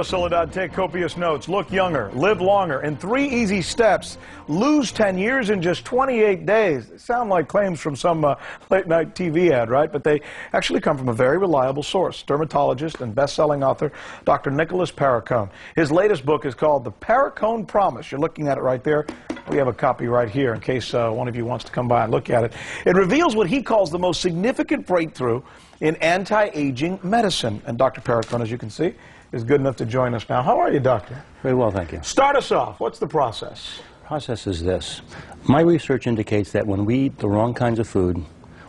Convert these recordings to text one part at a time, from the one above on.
go, Soledad. Take copious notes. Look younger, live longer, in 3 easy steps. Lose 10 years in just 28 days. They sound like claims from some late-night TV ad, right? But they actually come from a very reliable source, dermatologist and best-selling author, Dr. Nicholas Perricone. His latest book is called The Perricone Promise. You're looking at it right there. We have a copy right here in case one of you wants to come by and look at it. It reveals what he calls the most significant breakthrough in anti-aging medicine. And Dr. Perricone, as you can see, is good enough to join us now. How are you, Doctor? Very well, thank you. Start us off. What's the process? The process is this. My research indicates that when we eat the wrong kinds of food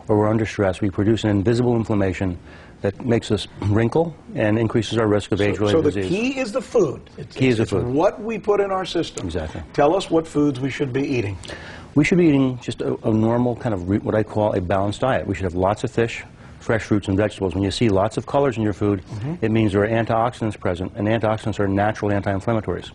or we're under stress, we produce an invisible inflammation that makes us wrinkle and increases our risk of age-related disease. So the key is the food. Key is the food. What we put in our system. Exactly. Tell us what foods we should be eating. We should be eating just a normal kind of what I call a balanced diet. We should have lots of fish, fresh fruits and vegetables. When you see lots of colors in your food, it means there are antioxidants present, and antioxidants are natural anti-inflammatories.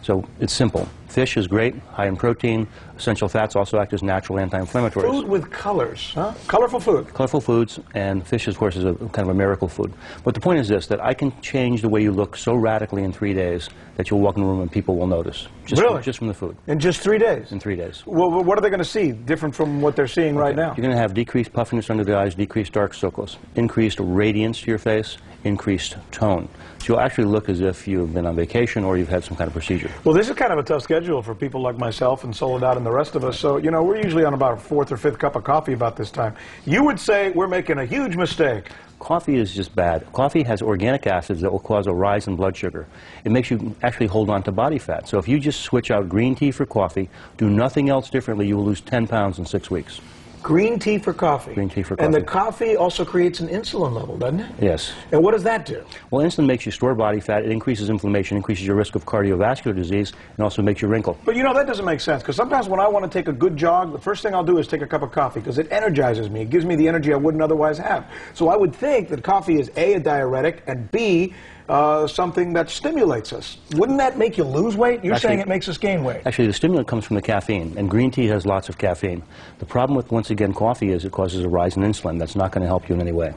So it's simple. Fish is great, high in protein. Essential fats also act as natural anti-inflammatories. Food with colors, huh? Colorful food. Colorful foods, and fish, of course, is a kind of a miracle food. But the point is this, that I can change the way you look so radically in 3 days that you'll walk in a room and people will notice. Just from the food. In just 3 days? In 3 days. Well, what are they going to see different from what they're seeing right now? You're going to have decreased puffiness under the eyes, decreased dark circles, increased radiance to your face, increased tone. So you'll actually look as if you've been on vacation or you've had some kind of procedure. Well, this is kind of a tough schedule for people like myself and Soledad and the rest of us. So, you know, we're usually on about a 4th or 5th cup of coffee about this time. You would say we're making a huge mistake. Coffee is just bad. Coffee has organic acids that will cause a rise in blood sugar. It makes you actually hold on to body fat. So if you just switch out green tea for coffee, do nothing else differently, you will lose 10 pounds in 6 weeks. Green tea for coffee. Green tea for coffee. And the coffee also creates an insulin level, doesn't it? Yes. And what does that do? Well, insulin makes you store body fat. It increases inflammation, increases your risk of cardiovascular disease, and also makes you wrinkle. But you know, that doesn't make sense, because sometimes when I want to take a good jog, the first thing I'll do is take a cup of coffee, because it energizes me. It gives me the energy I wouldn't otherwise have. So I would think that coffee is A, a diuretic, and B, something that stimulates us. Wouldn't that make you lose weight? You're saying it makes us gain weight. Actually, the stimulant comes from the caffeine, and green tea has lots of caffeine. The problem with, once again, coffee is it causes a rise in insulin. That's not going to help you in any way.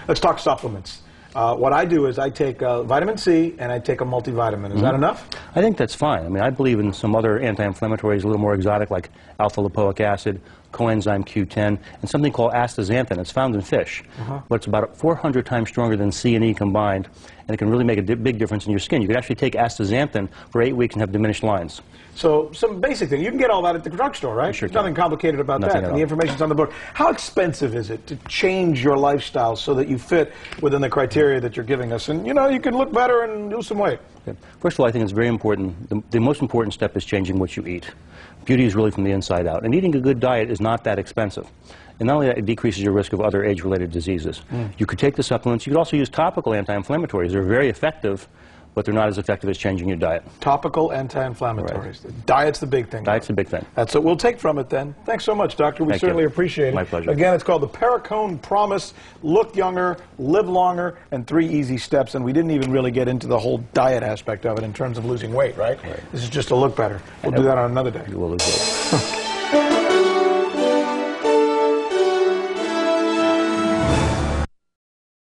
Let's talk supplements. What I do is I take vitamin C and I take a multivitamin. Is that enough? I think that's fine. I mean, I believe in some other anti-inflammatories a little more exotic, like alpha-lipoic acid, coenzyme Q10, and something called astaxanthin. It's found in fish, but it's about 400 times stronger than C and E combined, and it can really make a big difference in your skin. You can actually take astaxanthin for 8 weeks and have diminished lines. So some basic thing. You can get all that at the drugstore, right? Sure. There's nothing complicated about Nothing that. And the information's on the book. How expensive is it to change your lifestyle so that you fit within the criteria that you're giving us? And, you know, you can look better and lose some weight. Okay. First of all, I think it's very important. The most important step is changing what you eat. Beauty is really from the inside out. And eating a good diet is not that expensive. And not only that, it decreases your risk of other age-related diseases. You could take the supplements. You could also use topical anti-inflammatories. They're very effective, but they're not as effective as changing your diet. Topical anti-inflammatories. Right. Diet's the big thing. Diet's the big thing. That's what we'll take from it then. Thanks so much, Doctor. We certainly appreciate it. My pleasure. Again, it's called The Perricone Promise. Look younger, live longer, and 3 easy steps. And we didn't even really get into the whole diet aspect of it in terms of losing weight, right? This is just to look better. We'll do that on another day. You will lose weight.